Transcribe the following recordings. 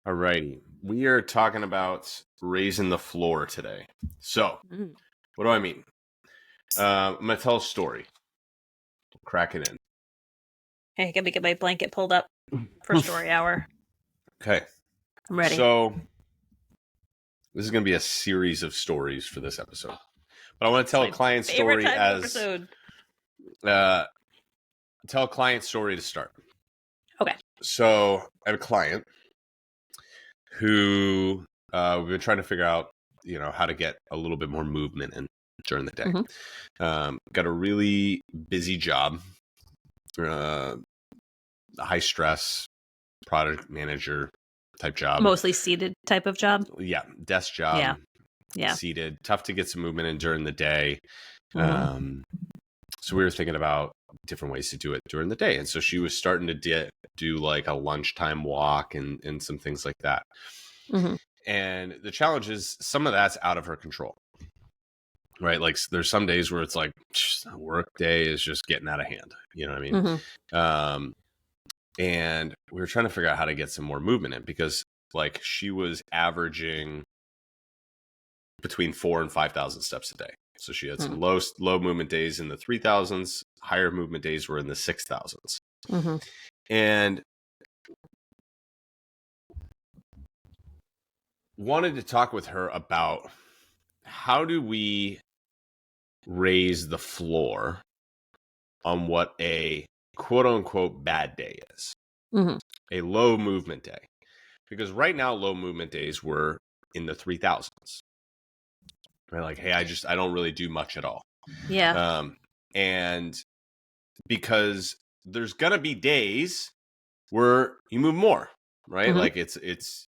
Alrighty. We are talking about raising the floor today. So, what do I mean? I'm going to tell a story. Crack it in. Hey, let me get my blanket pulled up for story hour. Okay. I'm ready. So, this is going to be a series of stories for this episode. But I want to tell a client story episode. Tell a client story to start. Okay. So, I have a client who we've been trying to figure out, how to get a little bit more movement in during the day. Got a really busy job, high stress product manager type job. Mostly seated type of job. Yeah, desk job. Yeah. Seated. Tough to get some movement in during the day. So we were thinking about different ways to do it during the day. And so she was starting to do like a lunchtime walk and some things like that. And the challenge is some of that's out of her control. Right? Like there's some days where it's like work day is just getting out of hand. You know what I mean? And we were trying to figure out how to get some more movement in because like she was averaging between 4,000 and 5,000 steps a day. So she had some low movement days in the 3,000s, higher movement days were in the 6,000s. And wanted to talk with her about how do we raise the floor on what a quote unquote bad day is, a low movement day. Because right now, low movement days were in the 3,000s. Right? Like, hey, I don't really do much at all. Yeah. And because there's gonna be days where you move more, right? Like it's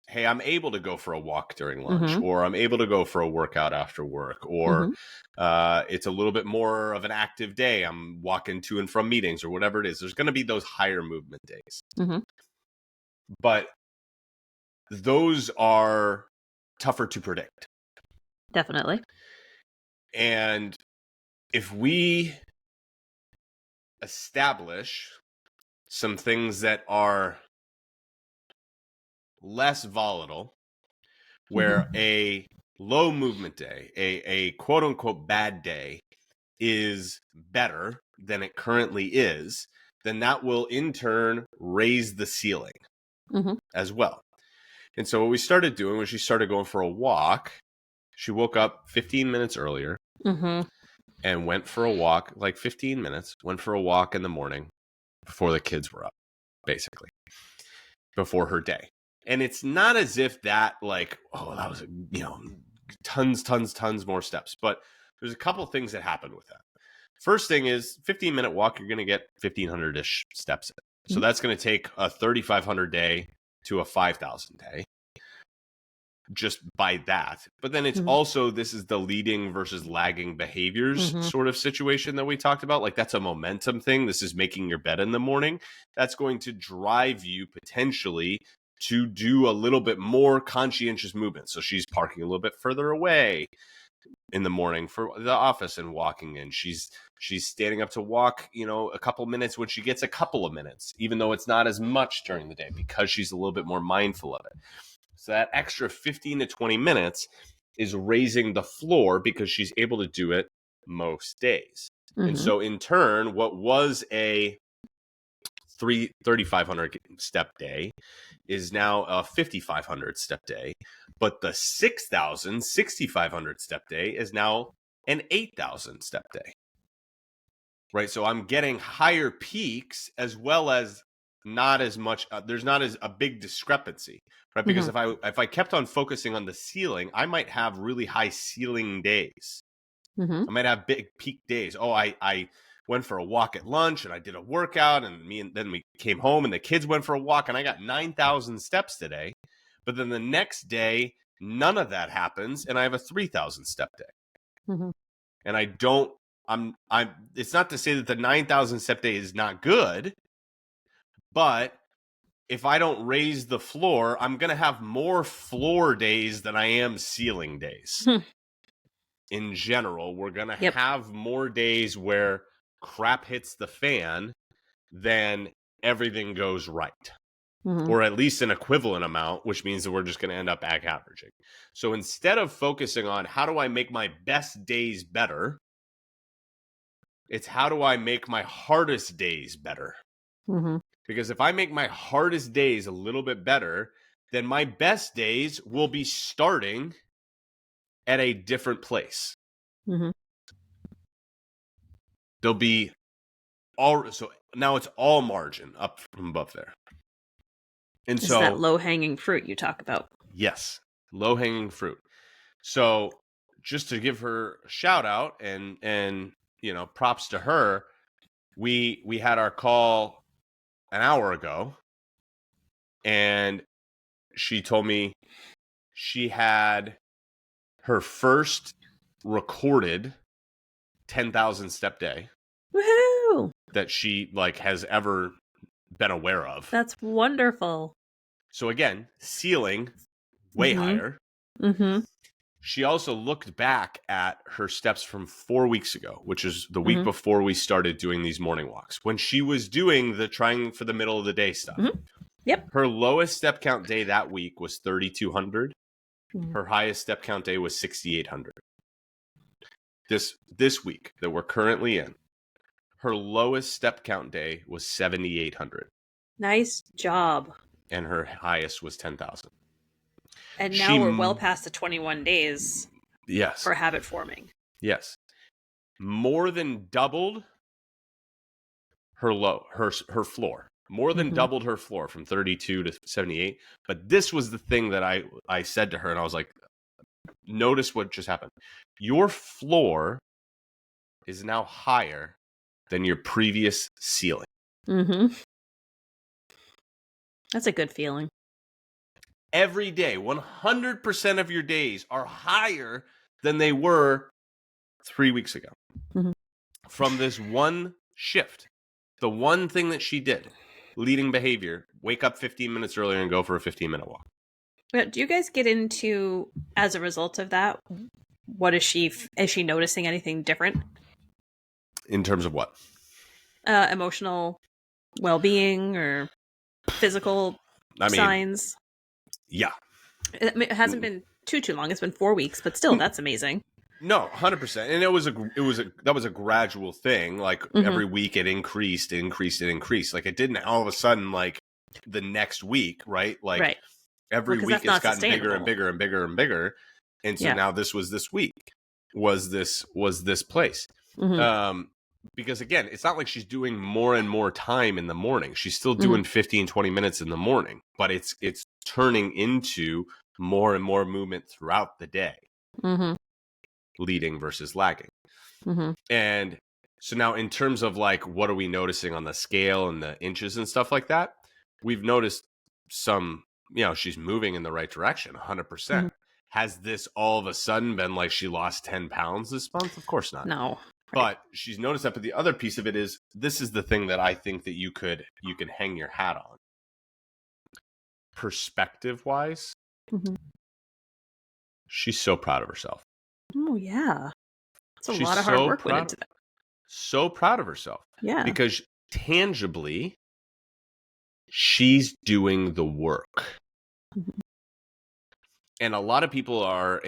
hey, I'm able to go for a walk during lunch, or I'm able to go for a workout after work, or it's a little bit more of an active day. I'm walking to and from meetings or whatever it is. There's going to be those higher movement days. But those are tougher to predict. Definitely. And if we establish some things that are less volatile, where a low movement day, a quote unquote bad day is better than it currently is, then that will in turn raise the ceiling as well. And so what we started doing was she started going for a walk. She woke up 15 minutes earlier and went for a walk, like 15 minutes, went for a walk in the morning before the kids were up, basically, before her day. And it's not as if that like, oh, that was, tons more steps. But there's a couple things that happened with that. First thing is 15-minute walk, you're going to get 1,500-ish steps in. So that's going to take a 3,500 day to a 5,000 day just by that. But then it's also, this is the leading versus lagging behaviors sort of situation that we talked about. Like that's a momentum thing. This is making your bed in the morning. That's going to drive you potentially to do a little bit more conscientious movement. So she's parking a little bit further away in the morning for the office and walking in. She's standing up to walk, a couple minutes when she gets a couple of minutes, even though it's not as much during the day because she's a little bit more mindful of it. So that extra 15 to 20 minutes is raising the floor because she's able to do it most days. And so in turn, what was a 3,500 step day is now a 5,500 step day. But the 6,500 step day is now an 8,000 step day. Right? So I'm getting higher peaks as well as not as much. There's not as a big discrepancy, right? Because if I kept on focusing on the ceiling, I might have really high ceiling days. I might have big peak days. Oh, I went for a walk at lunch and I did a workout and then we came home and the kids went for a walk and I got 9,000 steps today. But then the next day, none of that happens and I have a 3,000 step day. And it's not to say that the 9,000 step day is not good, but if I don't raise the floor, I'm going to have more floor days than I am ceiling days. In general, we're going to have more days where crap hits the fan than everything goes right. or at least an equivalent amount, which means that we're just going to end up back averaging. So instead of focusing on how do I make my best days better, it's how do I make my hardest days better? Because if I make my hardest days a little bit better, then my best days will be starting at a different place. They'll be all, so now it's all margin up from above there. And It's so that low-hanging fruit you talk about. Yes, low-hanging fruit. So just to give her a shout out and you know, props to her, we had our call an hour ago, and she told me she had her first recorded 10,000 step day Woohoo! that she like has ever been aware of. That's wonderful. So again, ceiling way higher. She also looked back at her steps from 4 weeks ago, which is the week before we started doing these morning walks, when she was doing the trying for the middle of the day stuff. Yep. Her lowest step count day that week was 3,200. Her highest step count day was 6,800. This week that we're currently in, her lowest step count day was 7,800. Nice job. And her highest was 10,000. And now we're well past the 21 days for habit forming. Yes. More than doubled her floor. More than doubled her floor from 32 to 78. But this was the thing that I said to her, and I was like, notice what just happened. Your floor is now higher than your previous ceiling. That's a good feeling. Every day, 100% of your days are higher than they were 3 weeks ago. From this one shift, the one thing that she did, leading behavior, wake up 15 minutes earlier and go for a 15-minute walk. Do you guys get into, as a result of that, what is she noticing anything different? In terms of what? Emotional well-being or physical signs? Yeah. It hasn't been too long. It's been 4 weeks, but still, that's amazing. No, 100%. And that was a gradual thing. Like every week it increased. Like it didn't all of a sudden, like the next week, right? Like every week it's gotten bigger and bigger and bigger and bigger. And so now this week was this place. Because again, it's not like she's doing more and more time in the morning. She's still doing 15, 20 minutes in the morning, but it's turning into more and more movement throughout the day. Leading versus lagging. And so now in terms of like, what are we noticing on the scale and the inches and stuff like that? We've noticed some, you know, she's moving in the right direction, 100%. Has this all of a sudden been like she lost 10 pounds this month? Of course not. No. But she's noticed that. But the other piece of it is, this is the thing that I think that you can hang your hat on. Perspective wise, she's so proud of herself. Oh yeah, it's a lot of hard work went into that. So proud of herself. Yeah, because tangibly, she's doing the work. And a lot of people are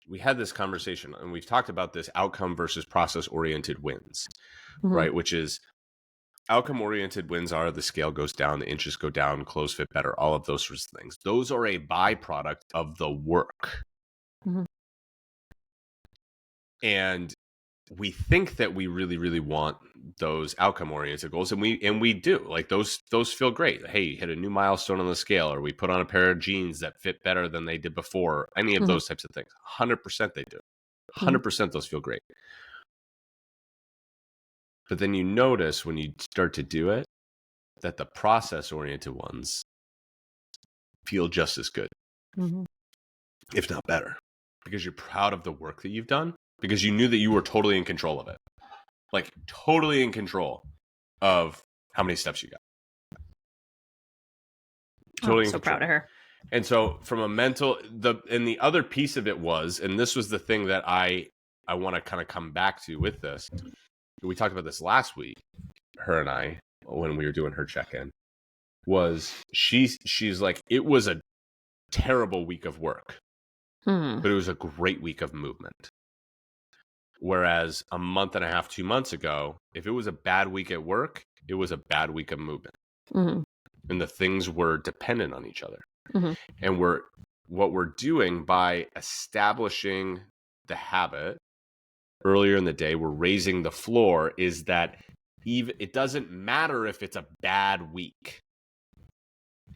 we had this conversation and we've talked about this outcome versus process oriented wins, right? Which is outcome oriented wins are the scale goes down, the inches go down, clothes fit better, all of those sorts of things. Those are a byproduct of the work. And we think that we really, really want those outcome oriented goals. And we do. Like those feel great. Hey, you hit a new milestone on the scale, or we put on a pair of jeans that fit better than they did before. Any of those types of things. 100% they do. 100% those feel great. But then you notice when you start to do it, that the process oriented ones feel just as good, if not better, because you're proud of the work that you've done, because you knew that you were totally in control of it, like totally in control of how many steps you got. Totally so proud of her. And so from a mental, the other piece of it was, and this was the thing that I want to kind of come back to with this. We talked about this last week, her and I, when we were doing her check-in, was she's like, it was a terrible week of work, but it was a great week of movement. Whereas a month and a half, 2 months ago, if it was a bad week at work, it was a bad week of movement. And the things were dependent on each other. And what we're doing by establishing the habit earlier in the day, we're raising the floor, is that even it doesn't matter if it's a bad week.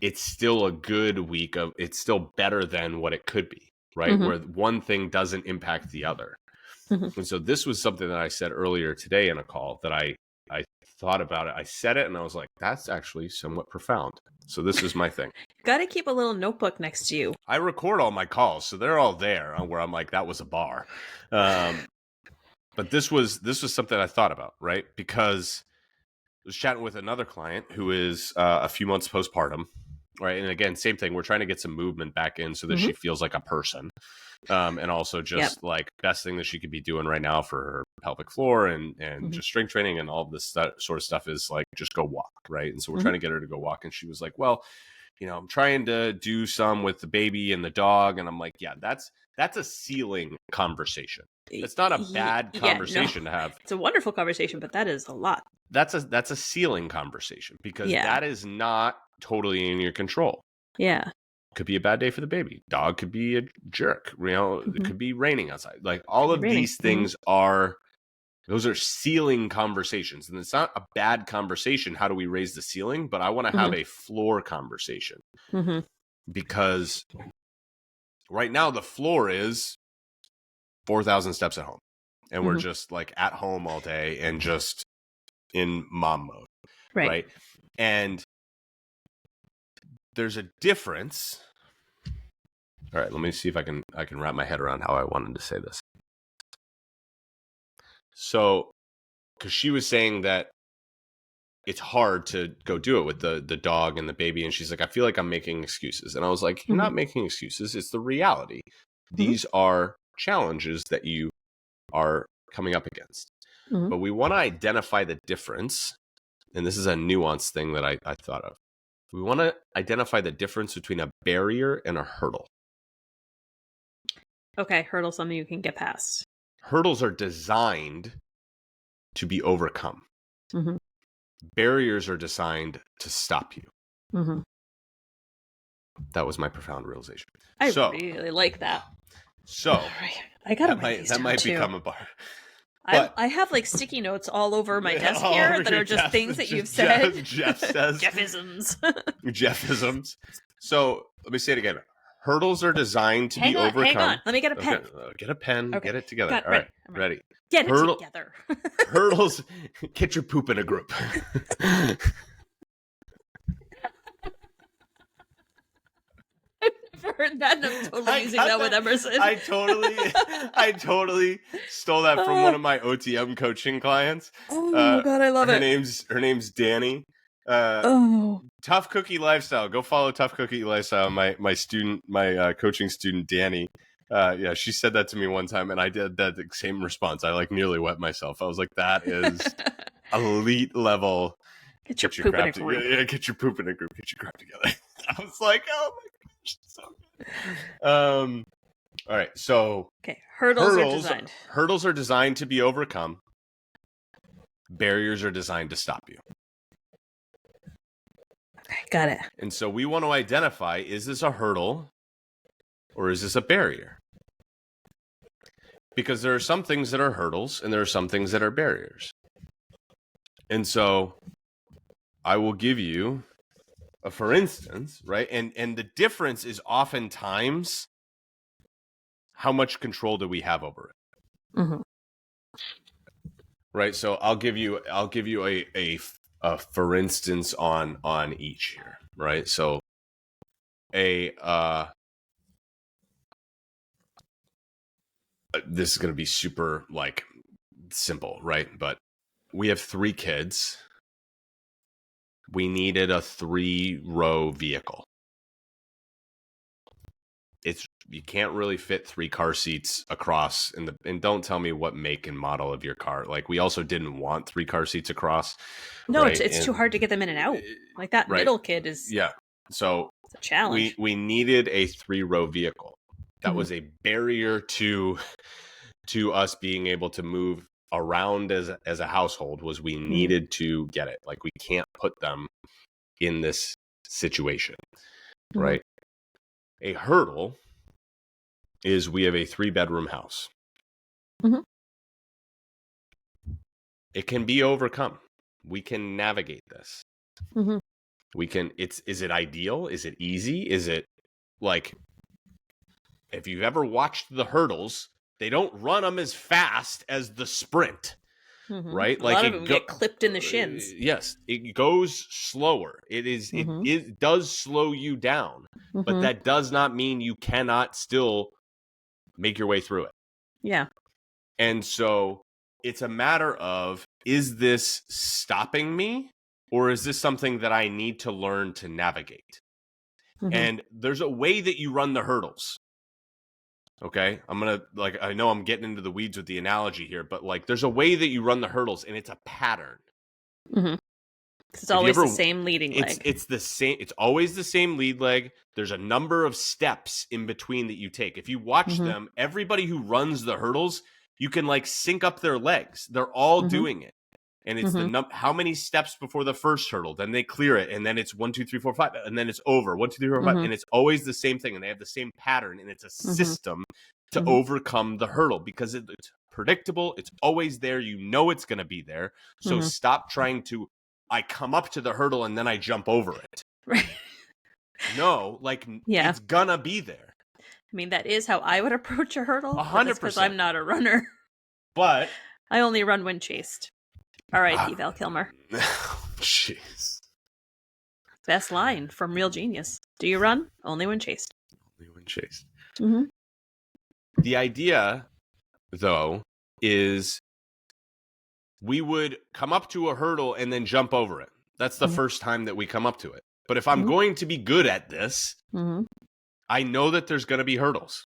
It's still a good week it's still better than what it could be, right? Where one thing doesn't impact the other. And so this was something that I said earlier today in a call that I thought about it. I said it and I was like, that's actually somewhat profound. So this is my thing. Got to keep a little notebook next to you. I record all my calls, so they're all there where I'm like, that was a bar. But this was something I thought about, right? Because I was chatting with another client who is a few months postpartum, right? And again, same thing. We're trying to get some movement back in so that she feels like a person. And also just like best thing that she could be doing right now for her pelvic floor and just strength training and all of this sort of stuff is like, just go walk, right? And so we're trying to get her to go walk. And she was like, well, you know, I'm trying to do some with the baby and the dog. And I'm like, yeah, that's a ceiling conversation. It's not a bad conversation to have. It's a wonderful conversation, but that is a lot. That's a ceiling conversation because that is not totally in your control. Yeah. Could be a bad day for the baby. Dog could be a jerk. You know, it could be raining outside. Like all of these things those are ceiling conversations. And it's not a bad conversation. How do we raise the ceiling? But I want to have a floor conversation because right now the floor is 4,000 steps at home. And we're just like at home all day and just in mom mode. Right. And there's a difference. All right, let me see if I can wrap my head around how I wanted to say this. So, because she was saying that it's hard to go do it with the dog and the baby, and she's like, I feel like I'm making excuses. And I was like, you're not making excuses. It's the reality. These are challenges that you are coming up against. But we want to identify the difference. And this is a nuanced thing that I thought of. We want to identify the difference between a barrier and a hurdle. Okay, hurdle something you can get past. Hurdles are designed to be overcome. Barriers are designed to stop you. That was my profound realization. I really like that. So I gotta that might become a bar. I have like sticky notes all over my desk here that are just things that you've said. Jeff says. Jeffisms. Jeffisms. So let me say it again. Hurdles are designed to be overcome. Hang on. Let me get a pen. Okay. Get a pen. Okay. Get it together. All right. Ready. Get it together. Hurdles. Get your poop in a group. Heard that and I'm totally using that with Emerson. I totally stole that from one of my OTM coaching clients. Oh my god, I love it. Her name's Danny. Tough Cookie Lifestyle. Go follow Tough Cookie Lifestyle. My coaching student Danny. She said that to me one time and I did that same response. I like nearly wet myself. I was like, that is elite level. Get your poop in a group. Yeah, get your poop in a group. Get your crap together. I was like, oh my gosh, so good. All right, so hurdles are designed to be overcome. Barriers are designed to stop you. Okay, got it. And so we want to identify, is this a hurdle or is this a barrier? Because there are some things that are hurdles and there are some things that are barriers. And so I will give you a for instance, right? And the difference is oftentimes how much control do we have over it? Right. So I'll give you a for instance on each here. Right. So this is going to be super like simple, right? But we have 3 kids. We needed a 3-row vehicle. you can't really fit 3 car seats across and don't tell me what make and model of your car. Like, we also didn't want 3 car seats across. No, right? it's too hard to get them in and out. Like, that right. middle kid is Yeah. So a challenge. we needed a 3-row vehicle. That was a barrier to us being able to move around as a household. Was we needed to get it. Like, we can't put them in this situation, right? A hurdle is we have a 3-bedroom house. It can be overcome. We can navigate this. We can. Is it ideal? Is it easy? Is it like, if you've ever watched the hurdles, they don't run them as fast as the sprint, right? A lot of them get clipped in the shins. Yes, it goes slower. It does slow you down, but that does not mean you cannot still make your way through it. Yeah. And so it's a matter of, is this stopping me, or is this something that I need to learn to navigate? And there's a way that you run the hurdles. Okay, I know I'm getting into the weeds with the analogy here, but like, there's a way that you run the hurdles, and it's a pattern. It's always the same leading leg. It's the same. It's always the same lead leg. There's a number of steps in between that you take. If you watch them, everybody who runs the hurdles, you can like sync up their legs. They're all doing it. And it's how many steps before the first hurdle, then they clear it, and then it's 1, 2, 3, 4, 5, and then it's over 1, 2, 3, 4, 5, and it's always the same thing, and they have the same pattern, and it's a system to overcome the hurdle, because it's predictable, it's always there, you know it's going to be there. So stop trying to, I come up to the hurdle and then I jump over it. Right. No, like, it's gonna be there. I mean, that is how I would approach a hurdle. 100%. Because I'm not a runner. But I only run when chased. R.I.P. Val Kilmer. Jeez. Best line from Real Genius. Do you run? Only when chased. Only when chased. The idea, though, is we would come up to a hurdle and then jump over it. That's the first time that we come up to it. But if I'm going to be good at this, I know that there's going to be hurdles.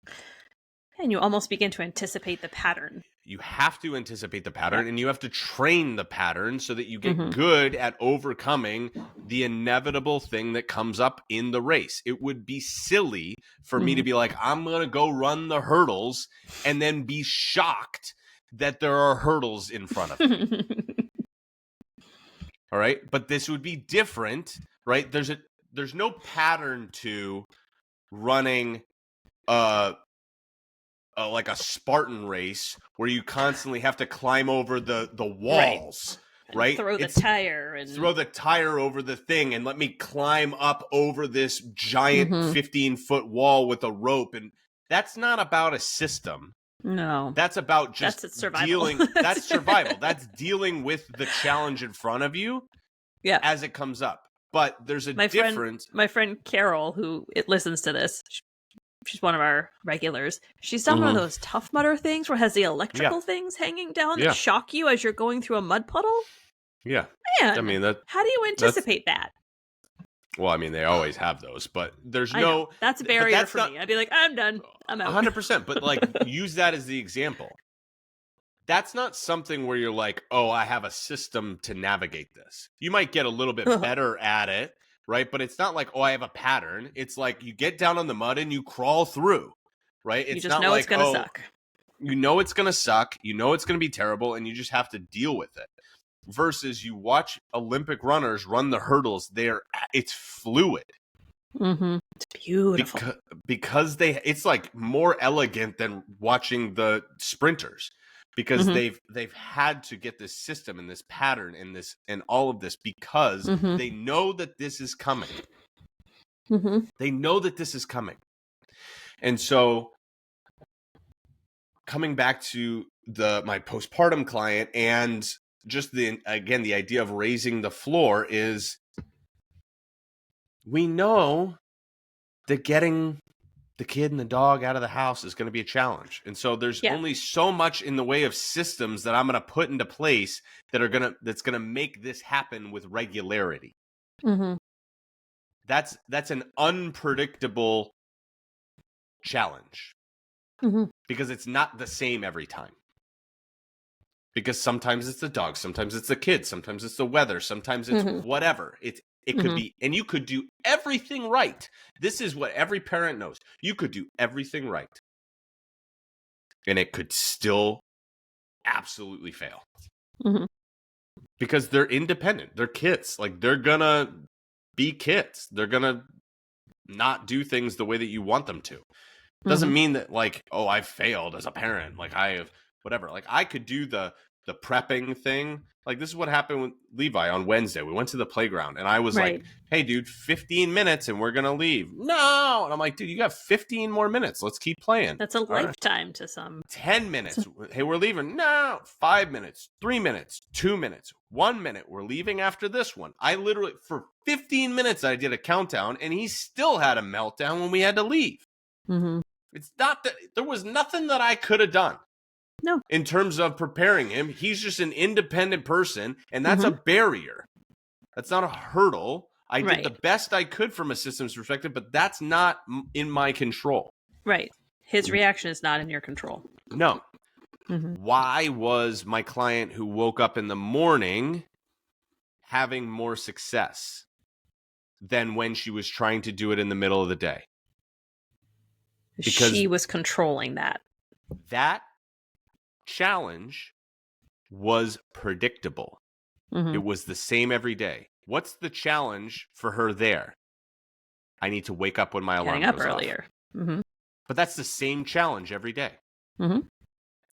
And you almost begin to anticipate the pattern. You have to anticipate the pattern, and you have to train the pattern so that you get good at overcoming the inevitable thing that comes up in the race. It would be silly for me to be like, I'm going to go run the hurdles and then be shocked that there are hurdles in front of me. All right? But this would be different, right? There's no pattern to running like a Spartan race where you constantly have to climb over the walls, right? Throw the tire over the thing and let me climb up over this giant 15-foot wall with a rope. And that's not about a system. No. That's about just survival. That's survival. That's dealing with the challenge in front of you as it comes up. But there's a difference. My friend Carol, who listens to this, she's one of our regulars. She's done one of those Tough Mudder things where it has the electrical things hanging down that shock you as you're going through a mud puddle. Yeah. Man, I mean, how do you anticipate that? Well, I mean, they always have those, but there's that's a barrier for me. I'd be like, I'm done. I'm out. 100%. But like, use that as the example. That's not something where you're like, oh, I have a system to navigate this. You might get a little bit better at it. Right. But it's not like, oh, I have a pattern. It's like you get down on the mud and you crawl through. Right. It's you just not know like, it's going to suck. You know it's going to suck. You know it's going to be terrible. And you just have to deal with it. Versus you watch Olympic runners run the hurdles. It's fluid. It's beautiful. Because it's like more elegant than watching the sprinters. Because they've had to get this system and this pattern and all of this because they know that this is coming. They know that this is coming. And so coming back to my postpartum client and just the idea of raising the floor is, we know that getting the kid and the dog out of the house is going to be a challenge. And so there's only so much in the way of systems that I'm going to put into place that's going to make this happen with regularity. That's an unpredictable challenge. Mm-hmm. Because it's not the same every time. Because sometimes it's the dog, sometimes it's the kids, sometimes it's the weather, sometimes it's whatever. It could be, and you could do everything right. This is what every parent knows. You could do everything right. And it could still absolutely fail. Mm-hmm. Because they're independent. They're kids. Like, they're gonna be kids. They're gonna not do things the way that you want them to. Doesn't mean that, like, oh, I failed as a parent. Like, I have whatever. Like, I could do the prepping thing. Like, this is what happened with Levi on Wednesday. We went to the playground, and I was like, hey, dude, 15 minutes, and we're going to leave. No! And I'm like, dude, you got 15 more minutes. Let's keep playing. That's a lifetime to some. 10 minutes. Hey, we're leaving. No! 5 minutes. 3 minutes. 2 minutes. 1 minute. We're leaving after this one. I literally, for 15 minutes, I did a countdown, and he still had a meltdown when we had to leave. Mm-hmm. It's not that there was nothing that I could have done. No. In terms of preparing him, he's just an independent person, and that's a barrier. That's not a hurdle. I did the best I could from a systems perspective, but that's not in my control. Right. His reaction is not in your control. No. Why was my client who woke up in the morning having more success than when she was trying to do it in the middle of the day? Because she was controlling that. That challenge was predictable. It was the same every day. What's the challenge for her there? I need to wake up when my alarm goes earlier. Off. But that's the same challenge every day.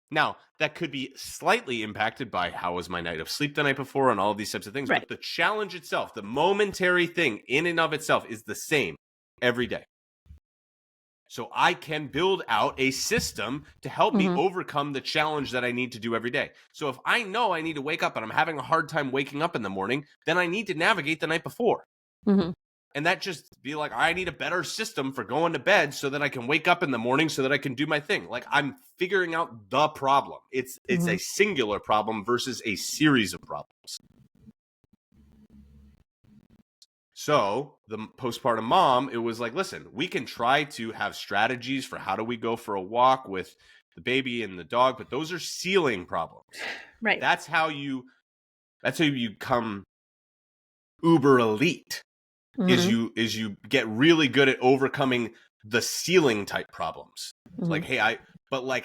Now, that could be slightly impacted by how was my night of sleep the night before and all of these types of things. But the challenge itself, the momentary thing in and of itself, is the same every day. So I can build out a system to help me overcome the challenge that I need to do every day. So if I know I need to wake up and I'm having a hard time waking up in the morning, then I need to navigate the night before. And that just be like, I need a better system for going to bed so that I can wake up in the morning so that I can do my thing. Like, I'm figuring out the problem. It's a singular problem versus a series of problems. So the postpartum mom, it was like, listen, we can try to have strategies for how do we go for a walk with the baby and the dog, but those are ceiling problems. Right. That's how you become uber elite. Is you get really good at overcoming the ceiling type problems. Like, hey,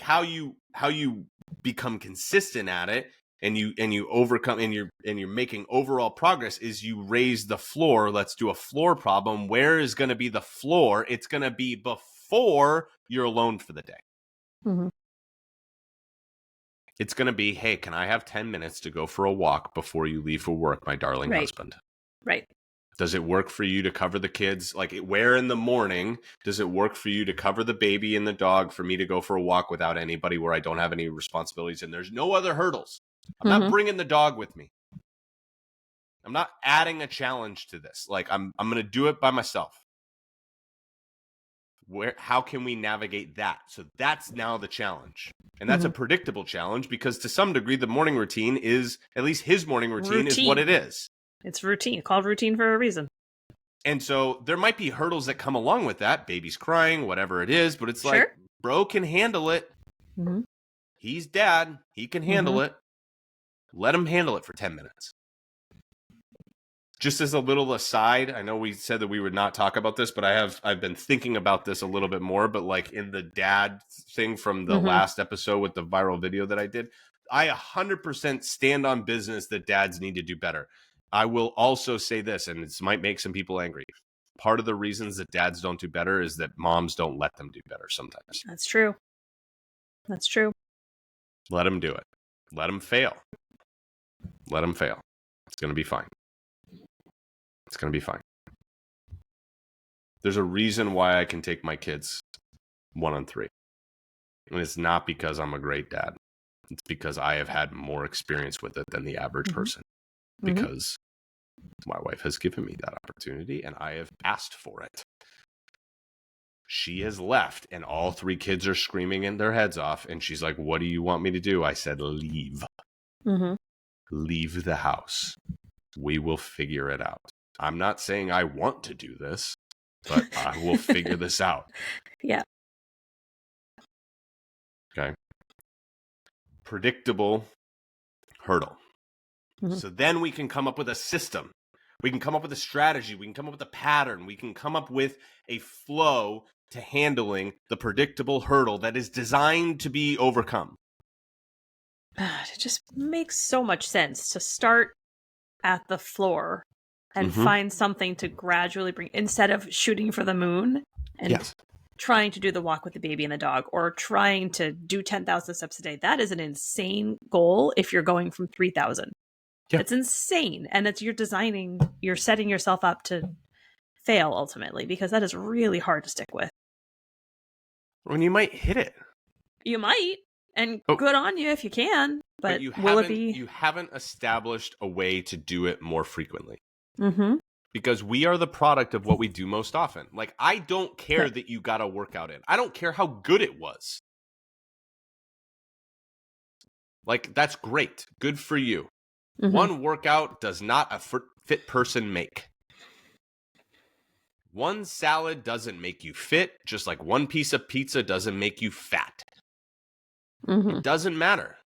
how you become consistent at it and you overcome and you're making overall progress is you raise the floor. Let's do a floor problem. Where is going to be the floor? It's going to be before you're alone for the day. It's going to be, hey, can I have 10 minutes to go for a walk before you leave for work, my darling husband? Right. Does it work for you to cover the kids? Like, where in the morning does it work for you to cover the baby and the dog for me to go for a walk without anybody where I don't have any responsibilities and there's no other hurdles? I'm not bringing the dog with me. I'm not adding a challenge to this. Like, I'm going to do it by myself. How can we navigate that? So that's now the challenge. And that's a predictable challenge because to some degree, the morning routine is, at least his morning routine is what it is. It's routine, called routine for a reason. And so there might be hurdles that come along with that. Baby's crying, whatever it is. But it's like, bro can handle it. He's dad. He can handle it. Let him handle it for 10 minutes. Just as a little aside, I know we said that we would not talk about this, but I've been thinking about this a little bit more. But like in the dad thing from the last episode with the viral video that I did, I 100% stand on business that dads need to do better. I will also say this, and this might make some people angry. Part of the reasons that dads don't do better is that moms don't let them do better sometimes. That's true. That's true. Let them do it. Let them fail. Let them fail. It's going to be fine. It's going to be fine. There's a reason why I can take my kids 1-on-3. And it's not because I'm a great dad. It's because I have had more experience with it than the average person. Because my wife has given me that opportunity and I have asked for it. She has left and all 3 kids are screaming in their heads off. And she's like, what do you want me to do? I said, leave. Leave the house. We will figure it out. I'm not saying I want to do this, but I will figure this out. Yeah. predictable hurdle. Mm-hmm. So then we can come up with a system. We can come up with a strategy. We can come up with a pattern. We can come up with a flow to handling the predictable hurdle that is designed to be overcome. It just makes so much sense to start at the floor and find something to gradually bring, instead of shooting for the moon and trying to do the walk with the baby and the dog, or trying to do 10,000 steps a day. That is an insane goal if you're going from 3,000. Yeah. It's insane. And you're setting yourself up to fail ultimately, because that is really hard to stick with. When you might hit it. You might. And good on you if you can. But you haven't established a way to do it more frequently. Mm-hmm. Because we are the product of what we do most often. Like, I don't care that you got a workout in. I don't care how good it was. Like, that's great. Good for you. Mm-hmm. One workout does not a fit person make. One salad doesn't make you fit, just like one piece of pizza doesn't make you fat. Mm-hmm. It doesn't matter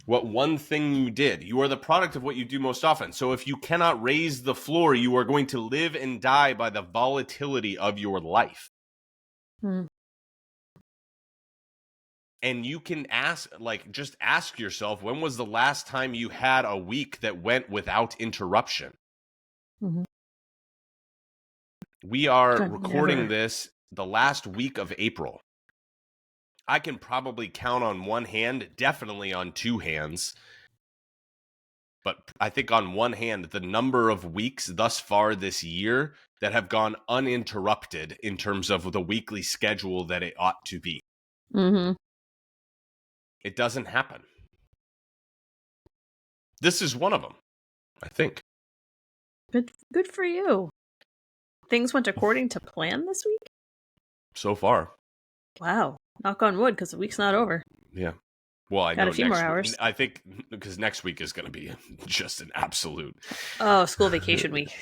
what one thing you did. You are the product of what you do most often. So if you cannot raise the floor, you are going to live and die by the volatility of your life. Mm. And you can just ask yourself, when was the last time you had a week that went without interruption? Mm-hmm. We are recording this the last week of April. I can probably count on one hand, definitely on two hands. But I think on one hand, the number of weeks thus far this year that have gone uninterrupted in terms of the weekly schedule that it ought to be. Mm-hmm. It doesn't happen. This is one of them, I think. Good for you. Things went according to plan this week? So far. Wow. Knock on wood, because the week's not over. Yeah. Well, I got know a few more hours. I think because next week is going to be just an absolute. Oh, school vacation week.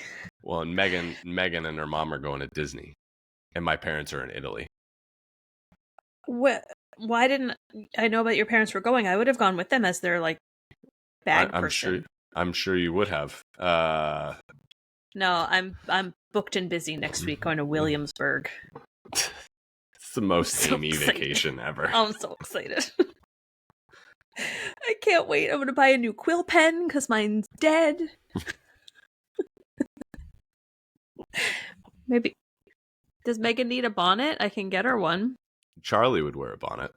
Well, and Megan and her mom are going to Disney, and my parents are in Italy. Why didn't I know about your parents were going? I would have gone with them as their bag person. I'm sure you would have. No, I'm booked and busy next week going to Williamsburg. It's the most Amy vacation ever. I'm so excited. I can't wait. I'm going to buy a new quill pen because mine's dead. Maybe. Does Megan need a bonnet? I can get her one. Charlie would wear a bonnet.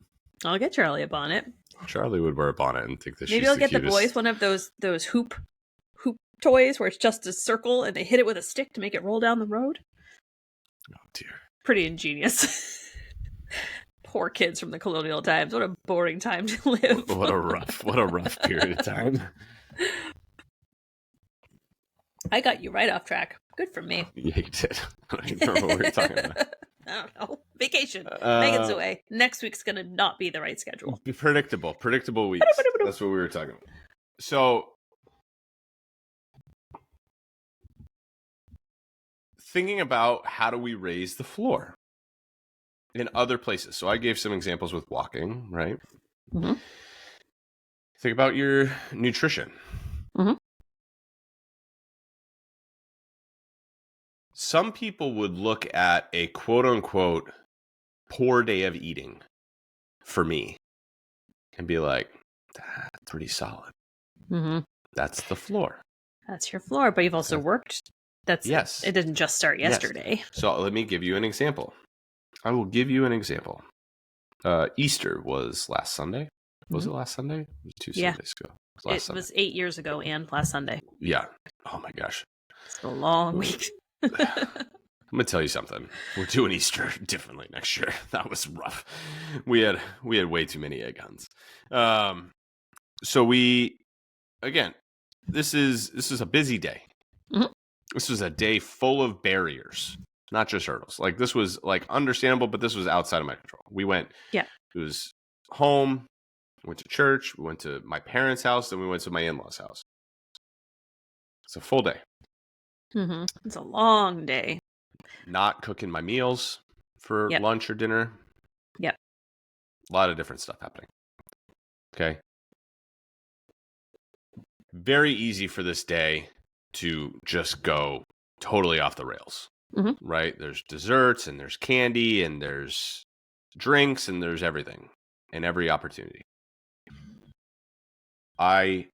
I'll get Charlie a bonnet. Charlie would wear a bonnet and think that maybe I'll get the boys one of those hoop toys where it's just a circle and they hit it with a stick to make it roll down the road. Oh dear. Pretty ingenious. Poor kids from the colonial times. What a boring time to live. What a rough period of time. I got you right off track. Good for me. Yeah, you did. I don't remember what we were talking about. I don't know. Vacation. Megan's away. Next week's going to not be the right schedule. Be predictable. Predictable weeks. That's what we were talking about. So, thinking about how do we raise the floor in other places. So I gave some examples with walking, right? Mm-hmm. Think about your nutrition. Mm-hmm. Some people would look at a quote-unquote poor day of eating for me and be like, that's pretty solid. Mm-hmm. That's the floor. That's your floor, but you've also worked. Yes. It didn't just start yesterday. Yes. So let me give you an example. I will give you an example. Easter was last Sunday. Was it last Sunday? It was 2 Sundays ago. It was 8 years ago and last Sunday. Yeah. Oh my gosh. It's a long week. I'm gonna tell you something. We're doing Easter differently next year. That was rough. We had way too many egg hunts. So this is a busy day. Mm-hmm. This was a day full of barriers, not just hurdles. Like, this was understandable, but this was outside of my control. We went. Yeah. It was home. We went to church. We went to my parents' house. Then we went to my in-laws' house. It's a full day. Mm-hmm. It's a long day. Not cooking my meals for lunch or dinner. Yep. A lot of different stuff happening. Okay. Very easy for this day to just go totally off the rails, right? There's desserts and there's candy and there's drinks and there's everything and every opportunity. I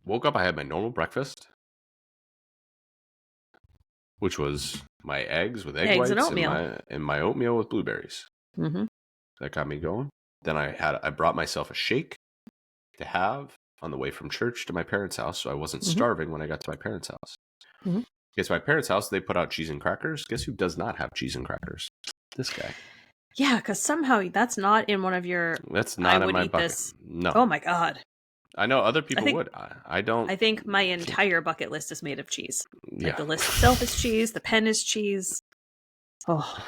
woke up, I had my normal breakfast, which was my eggs with egg whites and oatmeal. And my oatmeal with blueberries. That got me going. Then I brought myself a shake to have on the way from church to my parents' house, so I wasn't starving when I got to my parents' house. Guess my parents' house, they put out cheese and crackers. Guess who does not have cheese and crackers? This guy. Yeah, because somehow that's not in one of your. That's not in my bucket. This. No. Oh my god. I know other people would. I don't. I think my entire bucket list is made of cheese. Like the list itself is cheese. The pen is cheese. Oh.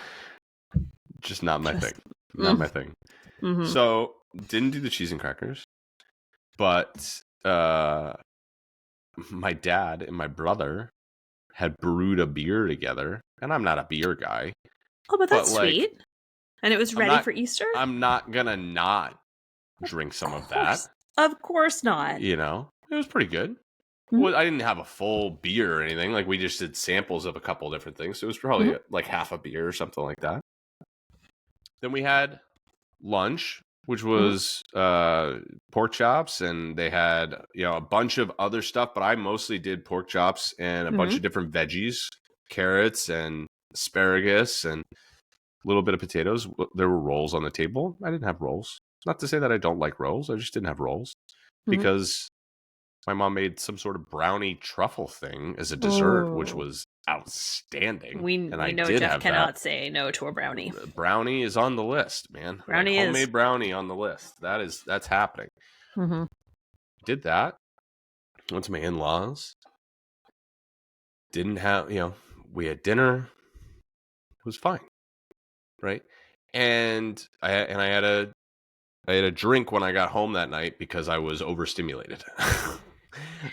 Just not my thing. Not my thing. So didn't do the cheese and crackers, but my dad and my brother had brewed a beer together, and I'm not a beer guy. Oh, but that's sweet. And it was ready for Easter? I'm not gonna not drink some of that. Of course not. You know, it was pretty good. Well, I didn't have a full beer or anything. Like, we just did samples of a couple different things. So it was probably like half a beer or something like that. Then we had lunch, which was pork chops, and they had, you know, a bunch of other stuff, but I mostly did pork chops and a bunch of different veggies, carrots and asparagus and a little bit of potatoes. There were rolls on the table. I didn't have rolls. Not to say that I don't like rolls. I just didn't have rolls because my mom made some sort of brownie truffle thing as a dessert, which was outstanding. We know Jeff cannot say no to a brownie. Brownie is on the list, man. Homemade brownie on the list. That's happening. Did that. Went to my in-laws. Didn't have, you know, we had dinner. It was fine, right? And I had a drink when I got home that night because I was overstimulated.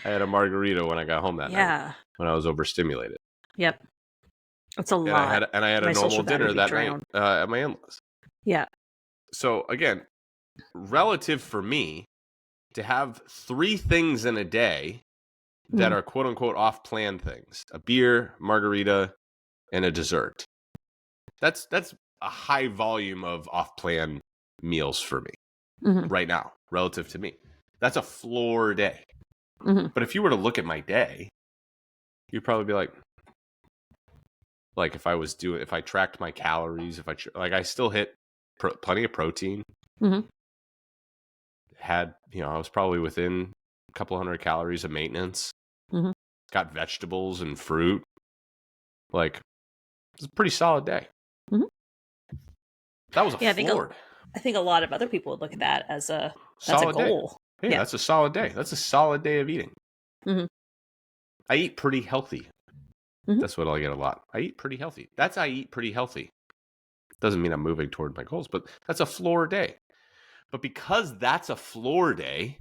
I had a margarita when I got home that night when I was overstimulated. Yep. It's a lot. And I had a normal dinner that night at my in-laws. Yeah. So again, relative for me to have 3 things in a day that are quote unquote off-plan things, a beer, margarita, and a dessert. That's a high volume of off-plan meals for me right now, relative to me. That's a floor day. But if you were to look at my day, you'd probably be like if I tracked my calories, I still hit plenty of protein. Had, you know, I was probably within a couple hundred calories of maintenance. Got vegetables and fruit. Like, it was a pretty solid day. That was a floor. I think a lot of other people would look at that as a goal. Day. Yeah, that's a solid day. That's a solid day of eating. I eat pretty healthy. That's what I get a lot. I eat pretty healthy. I eat pretty healthy. Doesn't mean I'm moving toward my goals, but that's a floor day. But because that's a floor day,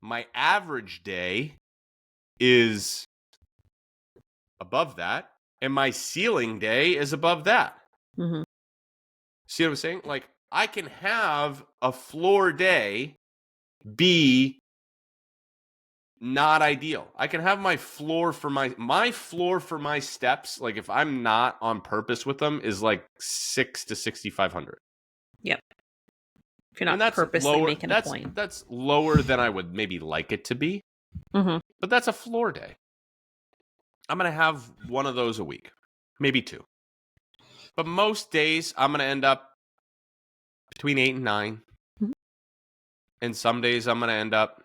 my average day is above that, and my ceiling day is above that. See what I'm saying? Like, I can have a floor day be not ideal. I can have my floor for my steps, like if I'm not on purpose with them, is like 6 to 6,500. Yep. If you're not purposely making a point. That's lower than I would maybe like it to be. But that's a floor day. I'm going to have one of those a week. Maybe 2. But most days, I'm going to end up between 8 and 9. And some days, I'm going to end up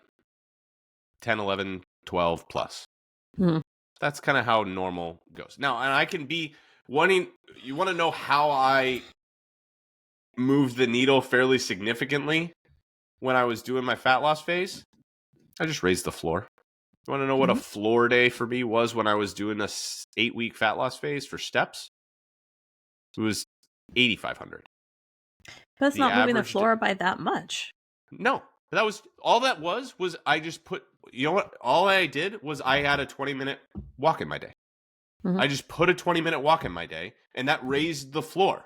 10, 11, 12 plus. That's kind of how normal goes. Now, and I can be wanting, you want to know how I moved the needle fairly significantly when I was doing my fat loss phase? I just raised the floor. You want to know what a floor day for me was when I was doing a 8-week fat loss phase for steps? It was 8,500. That's not moving the floor by that much. No, that was I just put, you know what? All I did was I had a 20-minute walk in my day. I just put a 20-minute walk in my day, and that raised the floor.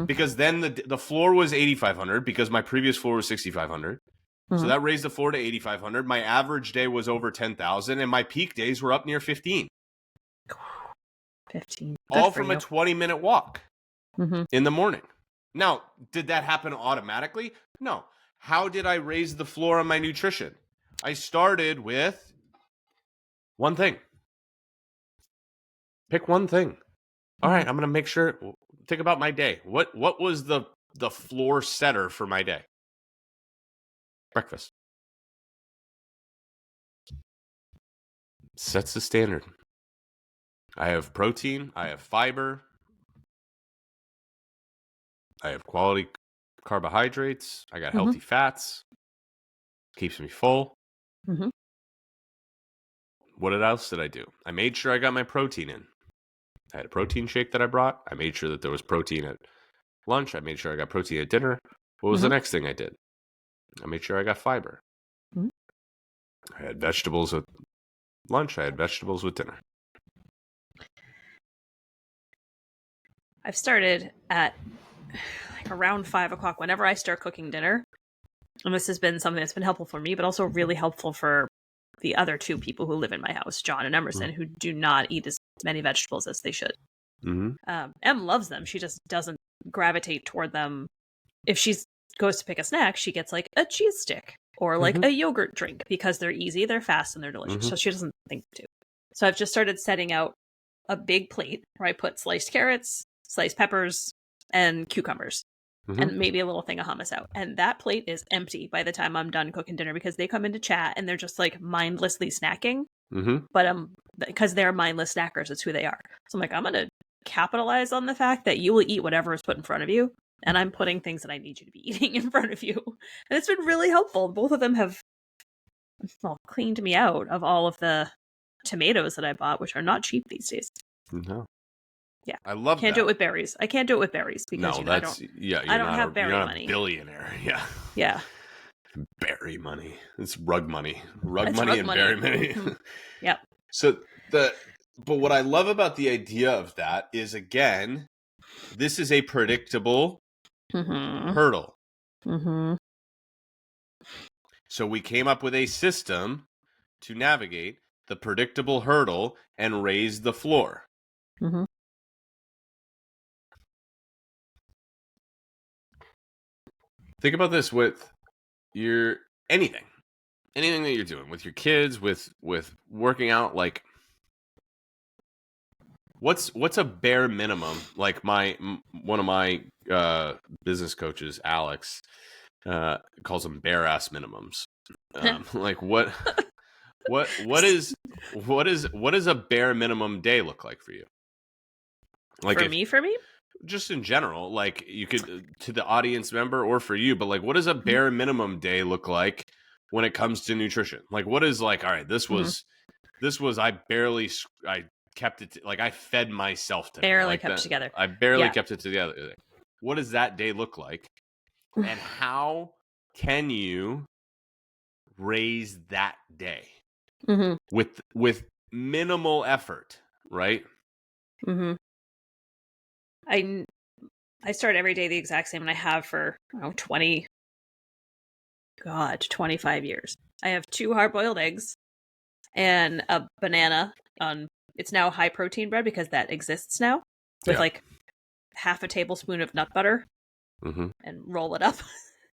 because then the floor was 8,500 because my previous floor was 6,500. So that raised the floor to 8,500. My average day was over 10,000, and my peak days were up near 15. 15. All from a 20-minute walk in the morning. Now, did that happen automatically? No. How did I raise the floor on my nutrition? I started with one thing. Pick one thing. All right, I'm going to make sure. Think about my day. What was the floor setter for my day? Breakfast. Sets the standard. I have protein. I have fiber. I have quality carbohydrates. I got healthy fats. Keeps me full. What else did I do? I made sure I got my protein in. I had a protein shake that I brought. I made sure that there was protein at lunch. I made sure I got protein at dinner. What was the next thing I did? I made sure I got fiber. I had vegetables with lunch. I had vegetables with dinner. I've started at like around 5 o'clock whenever I start cooking dinner. And this has been something that's been helpful for me, but also really helpful for the other 2 people who live in my house, John and Emerson, who do not eat as many vegetables as they should. Em loves them. She just doesn't gravitate toward them. If she goes to pick a snack, she gets like a cheese stick or like a yogurt drink because they're easy, they're fast, and they're delicious. So she doesn't think to. So I've just started setting out a big plate where I put sliced carrots, sliced peppers, and cucumbers. And maybe a little thing of hummus out. And that plate is empty by the time I'm done cooking dinner because they come into chat and they're just like mindlessly snacking. But because they're mindless snackers, it's who they are. So I'm like, I'm going to capitalize on the fact that you will eat whatever is put in front of you. And I'm putting things that I need you to be eating in front of you. And it's been really helpful. Both of them have cleaned me out of all of the tomatoes that I bought, which are not cheap these days. No. Yeah, I love. Can't do it with berries. I can't do it with berries because I don't have berry money. A billionaire. Yeah. Berry money. It's rug money. Rug money and berry money. Yep. So but what I love about the idea of that is, again, this is a predictable hurdle. So we came up with a system to navigate the predictable hurdle and raise the floor. Think about this with your anything that you're doing with your kids, with working out. Like, what's a bare minimum? Like one of my business coaches, Alex, calls them bare ass minimums. Like what is a bare minimum day look like for you? Like for me. Just in general, like you could to the audience member or for you, but like what does a bare minimum day look like when it comes to nutrition? Like what is like, all right, this was I kept it like I fed myself today. Barely like kept it together. I barely kept it together. What does that day look like? And how can you raise that day with minimal effort, right? I start every day the exact same, and I have for 25 years. I have 2 hard-boiled eggs and a banana on. It's now high protein bread because that exists now with like half a tablespoon of nut butter and roll it up,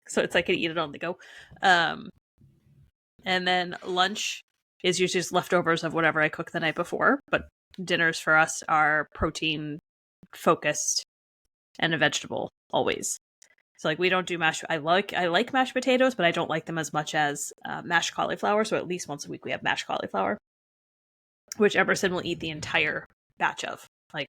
so it's I can eat it on the go. And then lunch is usually just leftovers of whatever I cooked the night before, but dinners for us are protein focused and a vegetable always. So like we don't do mashed. I like mashed potatoes, but I don't like them as much as mashed cauliflower. So at least once a week we have mashed cauliflower, which Emerson will eat the entire batch of. Like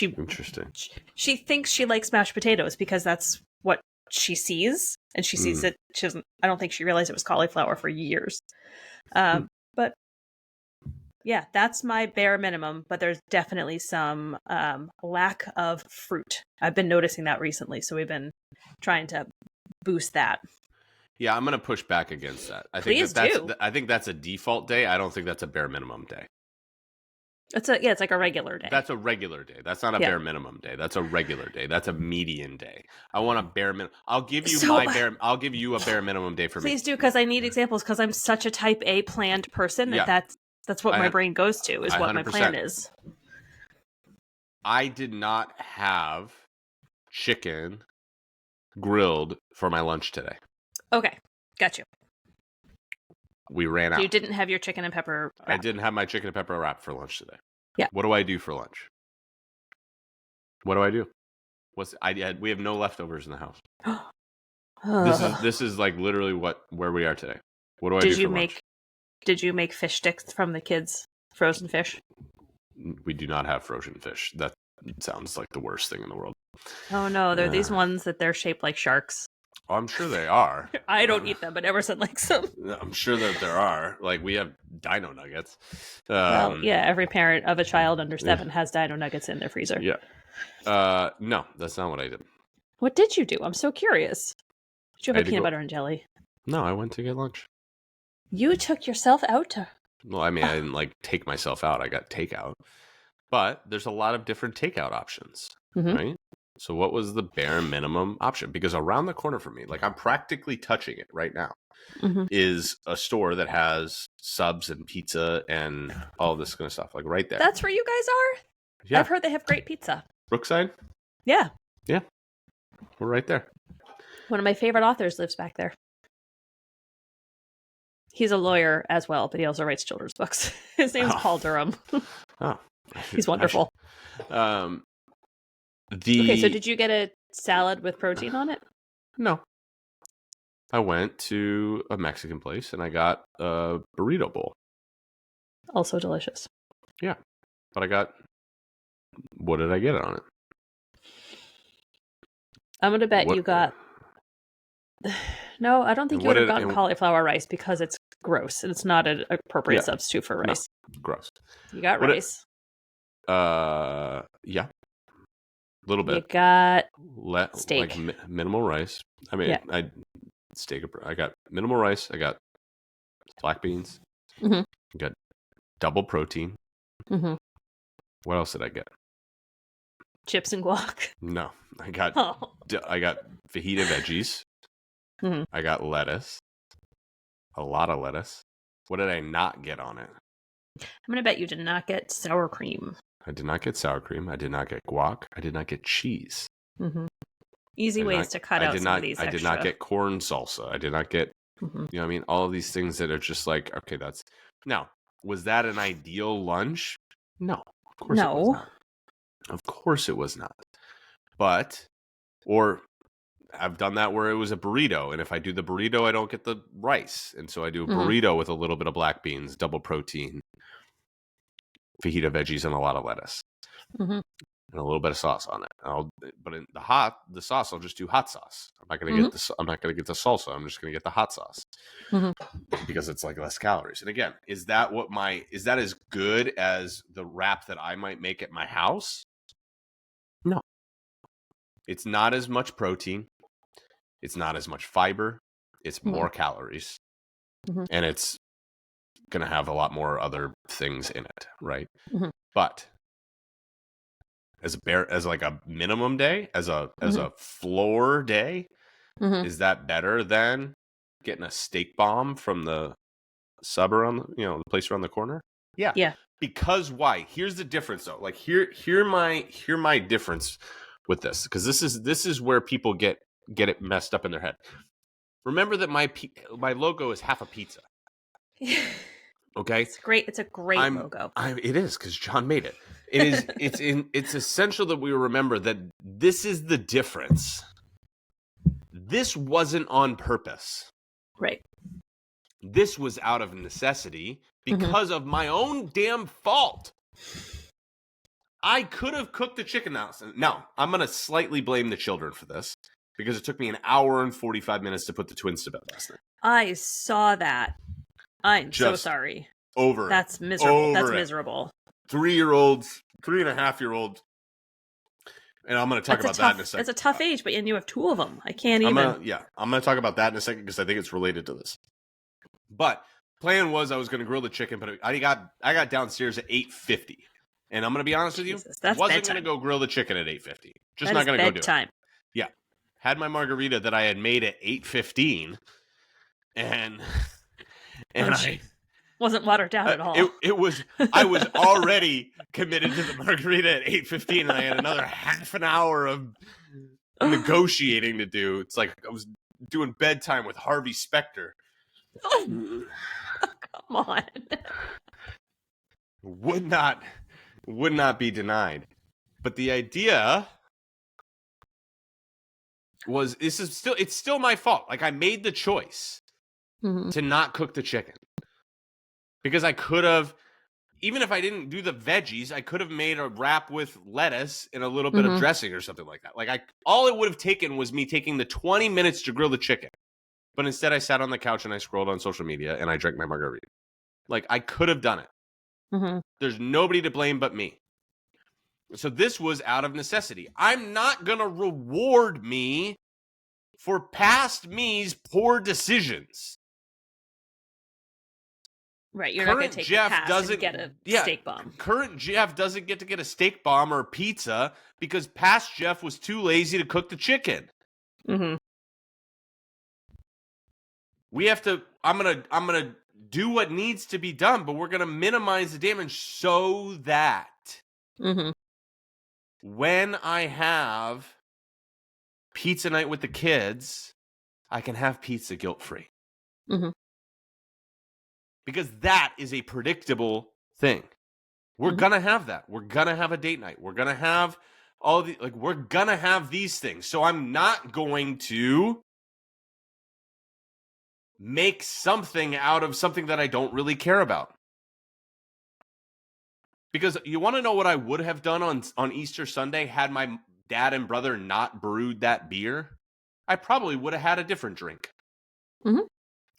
Interesting. She thinks she likes mashed potatoes because that's what she sees, and she sees it. She doesn't. I don't think she realized it was cauliflower for years. But yeah, that's my bare minimum, but there's definitely some lack of fruit. I've been noticing that recently, so we've been trying to boost that. Yeah, I'm going to push back against that. I think that's It's like a regular day. That's a regular day. That's not a bare minimum day. That's a regular day. That's a median day. I want a bare minimum. I'll give you I'll give you a bare minimum day for me. Please do, because I need examples, because I'm such a type A planned person that's what my brain goes to, is what 100%. My plan is. I did not have chicken grilled for my lunch today. Okay. Got you. We ran out. You didn't have your chicken and pepper wrap. I didn't have my chicken and pepper wrap for lunch today. Yeah. What do I do for lunch? What do I do? We have no leftovers in the house. This is like literally where we are today. What do I do for lunch? Did you make fish sticks from the kids' frozen fish? We do not have frozen fish. That sounds like the worst thing in the world. Oh no, they're these ones that they're shaped like sharks. Oh, I'm sure they are. I don't eat them, but Emerson likes them. I'm sure that there are. Like, we have dino nuggets. Well, yeah, every parent of a child under 7 has dino nuggets in their freezer. Yeah. No, that's not what I did. What did you do? I'm so curious. Did you have a peanut butter and jelly? No, I went to get lunch. You took yourself out to... Well, I mean, I didn't, take myself out. I got takeout. But there's a lot of different takeout options, right? So what was the bare minimum option? Because around the corner from me, I'm practically touching it right now, is a store that has subs and pizza and all this kind of stuff, right there. That's where you guys are? Yeah. I've heard they have great pizza. Brookside? Yeah. Yeah. We're right there. One of my favorite authors lives back there. He's a lawyer as well, but he also writes children's books. His name's Paul Durham. Oh. He's wonderful. Okay, so did you get a salad with protein on it? No. I went to a Mexican place and I got a burrito bowl. Also delicious. Yeah. But what did I get on it? I'm going to bet you got... No, I don't think you would have gotten cauliflower rice, because it's gross and it's not an appropriate substitute for rice. No, gross. You got rice. Yeah. A little bit. You got steak. Minimal rice. I mean, I got minimal rice. I got black beans. I got double protein. What else did I get? Chips and guac. No, I got fajita veggies. I got lettuce. A lot of lettuce. What did I not get on it? I'm going to bet you did not get sour cream. I did not get sour cream. I did not get guac. I did not get cheese. Easy ways to cut out some of these extra. I did not get corn salsa. I did not get, all of these things that are just okay, that's... Now, was that an ideal lunch? No. Of course it was not. Of course it was not. But, or I've done that where it was a burrito, and if I do the burrito, I don't get the rice. And so I do a burrito with a little bit of black beans, double protein, fajita veggies, and a lot of lettuce. And a little bit of sauce on it. But in the sauce, I'll just do hot sauce. I'm not gonna get the salsa. I'm just gonna get the hot sauce because it's less calories. And again, is that as good as the wrap that I might make at my house? No. It's not as much protein. It's not as much fiber. It's more calories, and it's gonna have a lot more other things in it, right? But as a minimum day, as a floor day, is that better than getting a steak bomb from the sub around the place around the corner? Yeah. Because why? Here's the difference though. Hear my difference with this, because this is where people get it messed up in their head. Remember that my logo is half a pizza. Okay, it's great. It's a great logo. It is, because John made it. It is. It's essential that we remember that this is the difference. This wasn't on purpose. Right. This was out of necessity because of my own damn fault. I could have cooked the chicken now. Now, I'm going to slightly blame the children for this, because it took me an hour and 45 minutes to put the twins to bed last night. I saw that. I'm so sorry. That's miserable. That's miserable. 3-year-olds, 3.5-year-olds. And I'm going to talk about that in a second. It's a tough age, but you have 2 of them. I can't even. I'm going to talk about that in a second, because I think it's related to this. But plan was I was going to grill the chicken, but I got downstairs at 8:50. And I'm going to be honest with you, wasn't going to go grill the chicken at 8:50. Just not going to go do it. Yeah. Had my margarita that I had made at 8:15, and I wasn't watered down at all. It was. I was already committed to the margarita at 8:15, and I had another half an hour of negotiating to do. It's like I was doing bedtime with Harvey Specter. Oh, come on. Would not be denied. But the idea was, it's still my fault. Like, I made the choice to not cook the chicken. Because I could have, even if I didn't do the veggies, I could have made a wrap with lettuce and a little bit of dressing or something like that. Like, all it would have taken was me taking the 20 minutes to grill the chicken. But instead, I sat on the couch and I scrolled on social media and I drank my margarita. Like, I could have done it. There's nobody to blame but me. So this was out of necessity. I'm not going to reward me for past me's poor decisions. Right, you're not going to take Jeff the pass and get a steak bomb. Current Jeff doesn't get to get a steak bomb or a pizza because past Jeff was too lazy to cook the chicken. We have to. I'm gonna do what needs to be done, but we're gonna minimize the damage so that when I have pizza night with the kids, I can have pizza guilt-free. Because that is a predictable thing. We're gonna have that. We're gonna have a date night. We're gonna have we're gonna have these things. So I'm not going to make something out of something that I don't really care about. Because you want to know what I would have done on Easter Sunday had my dad and brother not brewed that beer? I probably would have had a different drink.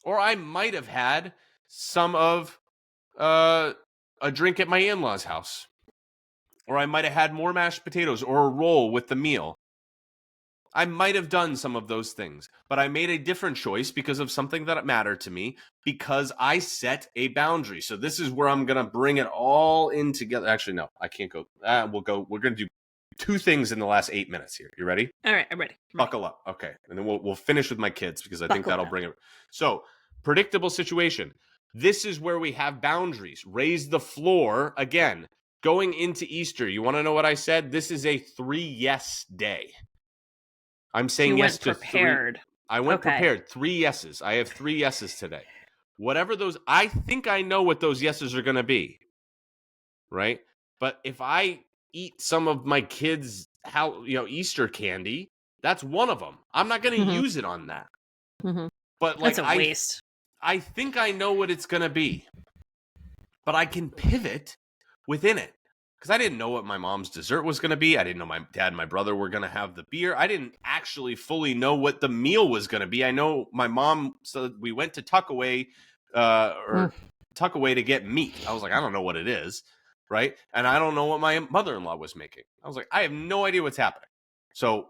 Or I might have had some of a drink at my in-laws' house. Or I might have had more mashed potatoes or a roll with the meal. I might have done some of those things, but I made a different choice because of something that mattered to me, because I set a boundary. So this is where I'm going to bring it all in together. Actually, no, I can't go. We're going to do two things in the last 8 minutes here. You ready? All right, I'm ready. Buckle up. Okay. And then we'll finish with my kids because I think that'll bring it. So, predictable situation. This is where we have boundaries. Raise the floor. Again, going into Easter, you want to know what I said? This is a 3 yes day. I'm saying yes to prepared. 3. I went prepared. 3 yeses. I have 3 yeses today. Whatever those, I think I know what those yeses are going to be. Right? But if I eat some of my kids' Easter candy, that's one of them. I'm not going to use it on that. But that's a waste. I think I know what it's going to be. But I can pivot within it. Because I didn't know what my mom's dessert was going to be. I didn't know my dad and my brother were going to have the beer. I didn't actually fully know what the meal was going to be. I know my mom, so we went to Tuckaway to get meat. I was like, I don't know what it is, right? And I don't know what my mother-in-law was making. I was like, I have no idea what's happening. So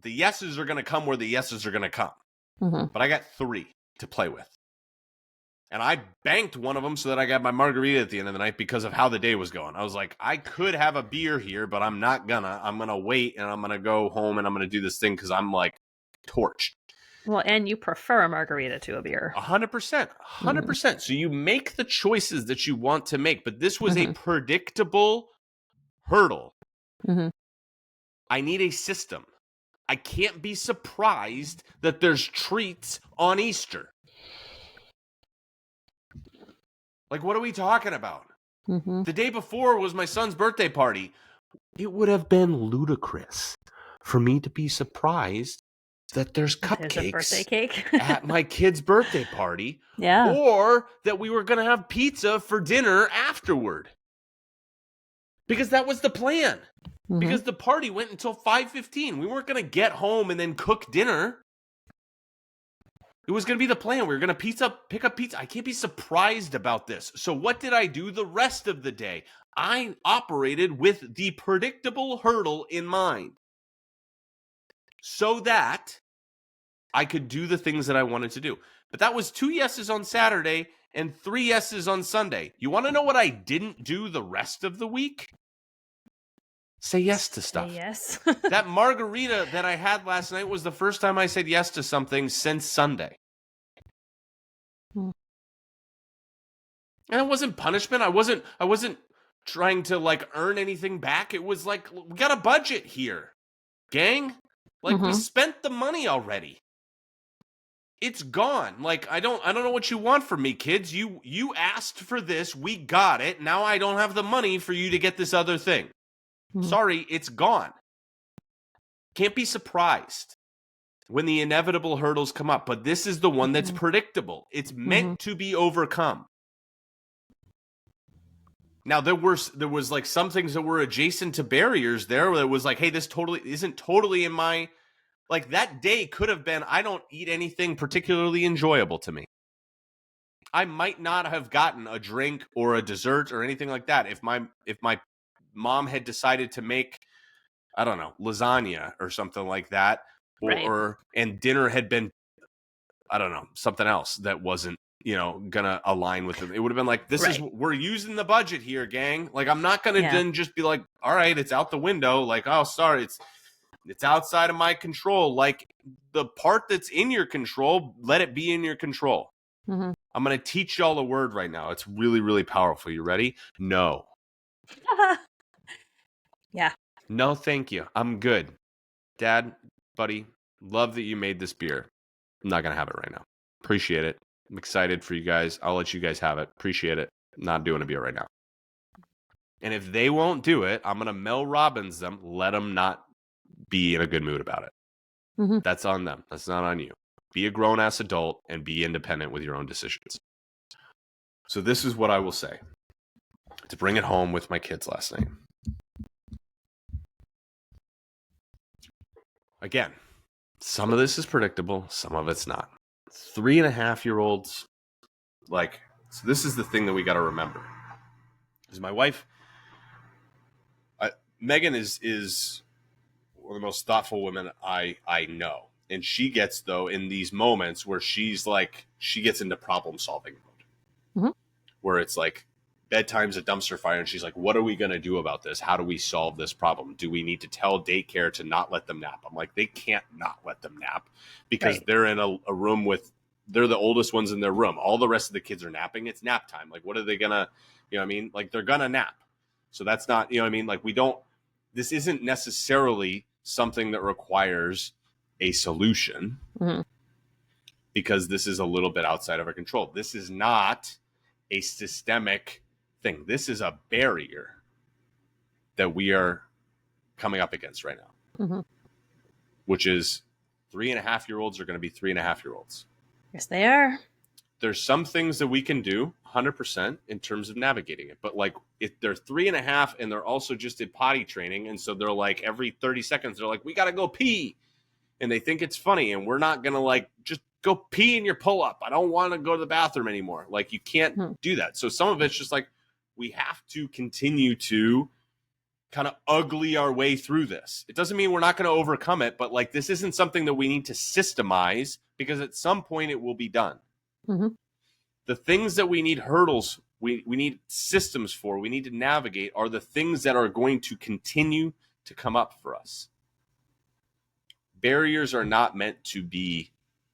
the yeses are going to come where the yeses are going to come. But I got 3 to play with. And I banked one of them so that I got my margarita at the end of the night because of how the day was going. I was like, I could have a beer here, but I'm not gonna. I'm gonna wait, and I'm gonna go home, and I'm gonna do this thing because I'm like torched. Well, and you prefer a margarita to a beer. 100%. 100%. So you make the choices that you want to make, but this was a predictable hurdle. I need a system. I can't be surprised that there's treats on Easter. Like, what are we talking about? The day before was my son's birthday party. It would have been ludicrous for me to be surprised that there's cupcakes birthday cake at my kid's birthday party. Yeah. Or that we were going to have pizza for dinner afterward. Because that was the plan. Because the party went until 5:15. We weren't going to get home and then cook dinner. It was going to be the plan. We were going to pick up pizza. I can't be surprised about this. So what did I do the rest of the day? I operated with the predictable hurdle in mind so that I could do the things that I wanted to do. But that was 2 yeses on Saturday and 3 yeses on Sunday. You want to know what I didn't do the rest of the week? Say yes to stuff. Say yes. That margarita that I had last night was the first time I said yes to something since Sunday. And it wasn't punishment. I wasn't trying to like earn anything back. It was like, we got a budget here, gang. Like we spent the money already. It's gone. Like I don't know what you want from me, kids. You asked for this. We got it. Now I don't have the money for you to get this other thing. Sorry, it's gone. Can't be surprised when the inevitable hurdles come up, but this is the one that's predictable. It's meant to be overcome. Now there was like some things that were adjacent to barriers there that was like, hey, this isn't totally in my, like that day could have been, I don't eat anything particularly enjoyable to me. I might not have gotten a drink or a dessert or anything like that if my mom had decided to make, I don't know, lasagna or something like that, and dinner had been, I don't know, something else that wasn't, gonna align with it. It would have been like, we're using the budget here, gang. Like, I'm not gonna then just be like, all right, it's out the window. Like, oh, sorry, it's outside of my control. Like, the part that's in your control, let it be in your control. I'm gonna teach y'all a word right now. It's really, really powerful. You ready? No. Yeah. No, thank you. I'm good. Dad, buddy, love that you made this beer. I'm not going to have it right now. Appreciate it. I'm excited for you guys. I'll let you guys have it. Appreciate it. Not doing a beer right now. And if they won't do it, I'm going to Mel Robbins them. Let them not be in a good mood about it. That's on them. That's not on you. Be a grown-ass adult and be independent with your own decisions. So this is what I will say. To bring it home with my kids last night. Again, some of this is predictable, some of it's not. 3.5-year-olds, so this is the thing that we got to remember. Because my wife, Megan is one of the most thoughtful women I know. And she gets, though, in these moments where she's like, she gets into problem solving mode. Where it's like, bedtime's a dumpster fire, and she's like, what are we going to do about this? How do we solve this problem? Do we need to tell daycare to not let them nap? I'm like, they can't not let them nap because they're in a room they're the oldest ones in their room. All the rest of the kids are napping. It's nap time. Like, what are they going to, like, they're going to nap. So that's not, like, this isn't necessarily something that requires a solution because this is a little bit outside of our control. This is not a systemic thing. This is a barrier that we are coming up against right now, which is 3.5-year-olds are going to be 3.5-year-olds. Yes, they are. There's some things that we can do 100% in terms of navigating it. But like, if they're 3.5 and they're also just in potty training, and so they're like every 30 seconds, they're like, we got to go pee. And they think it's funny, and we're not going to like, just go pee in your pull-up. I don't want to go to the bathroom anymore. Like, you can't do that. So some of it's just like, we have to continue to kind of ugly our way through this. It doesn't mean we're not going to overcome it, but like, this isn't something that we need to systemize because at some point it will be done. The things that we need hurdles, we need systems for, we need to navigate are the things that are going to continue to come up for us. Barriers are not meant to be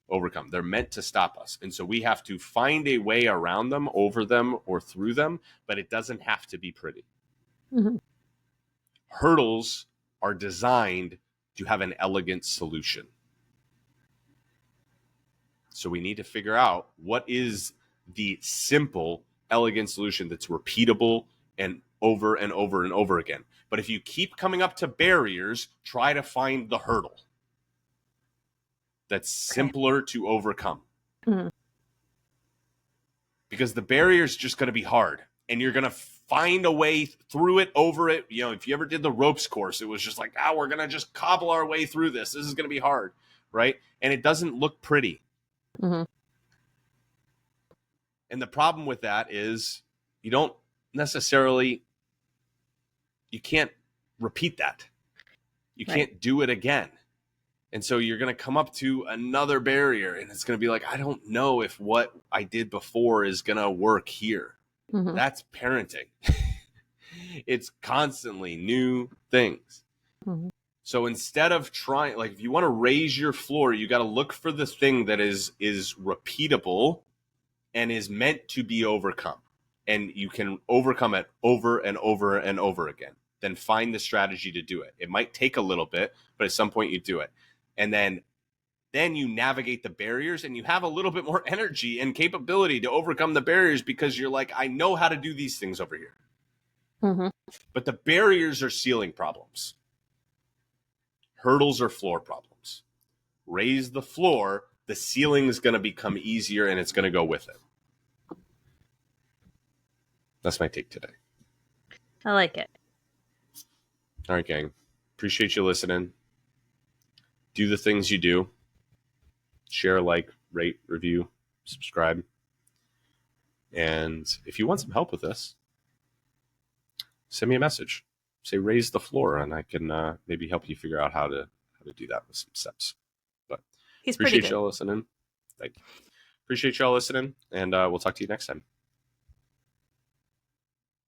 overcome. They're meant to stop us. And so we have to find a way around them, over them, or through them, but it doesn't have to be pretty. Hurdles are designed to have an elegant solution. So we need to figure out what is the simple, elegant solution that's repeatable and over and over and over again. But if you keep coming up to barriers, try to find the hurdle that's simpler to overcome. Because the barrier is just going to be hard, and you're going to find a way through it, over it. If you ever did the ropes course, it was just like, we're going to just cobble our way through this. This is going to be hard, right? And it doesn't look pretty. And the problem with that is you can't repeat that. You can't do it again. And so you're going to come up to another barrier, and it's going to be like, I don't know if what I did before is going to work here. That's parenting. It's constantly new things. Mm-hmm. So instead of trying, like, if you want to raise your floor, you got to look for the thing that is repeatable and is meant to be overcome. And you can overcome it over and over and over again. Then find the strategy to do it. It might take a little bit, but at some point you do it. And then you navigate the barriers and you have a little bit more energy and capability to overcome the barriers because you're like, I know how to do these things over here. Mm-hmm. But the barriers are ceiling problems. Hurdles are floor problems. Raise the floor, the ceiling is going to become easier and it's going to go with it. That's my take today. I like it. All right, gang. Appreciate you listening. Do the things you do. Share, like, rate, review, subscribe. And if you want some help with this, send me a message. Say raise the floor, and I can maybe help you figure out how to do that with some steps. But He's appreciate pretty good. y'all listening. Thank you. Appreciate y'all listening, and we'll talk to you next time.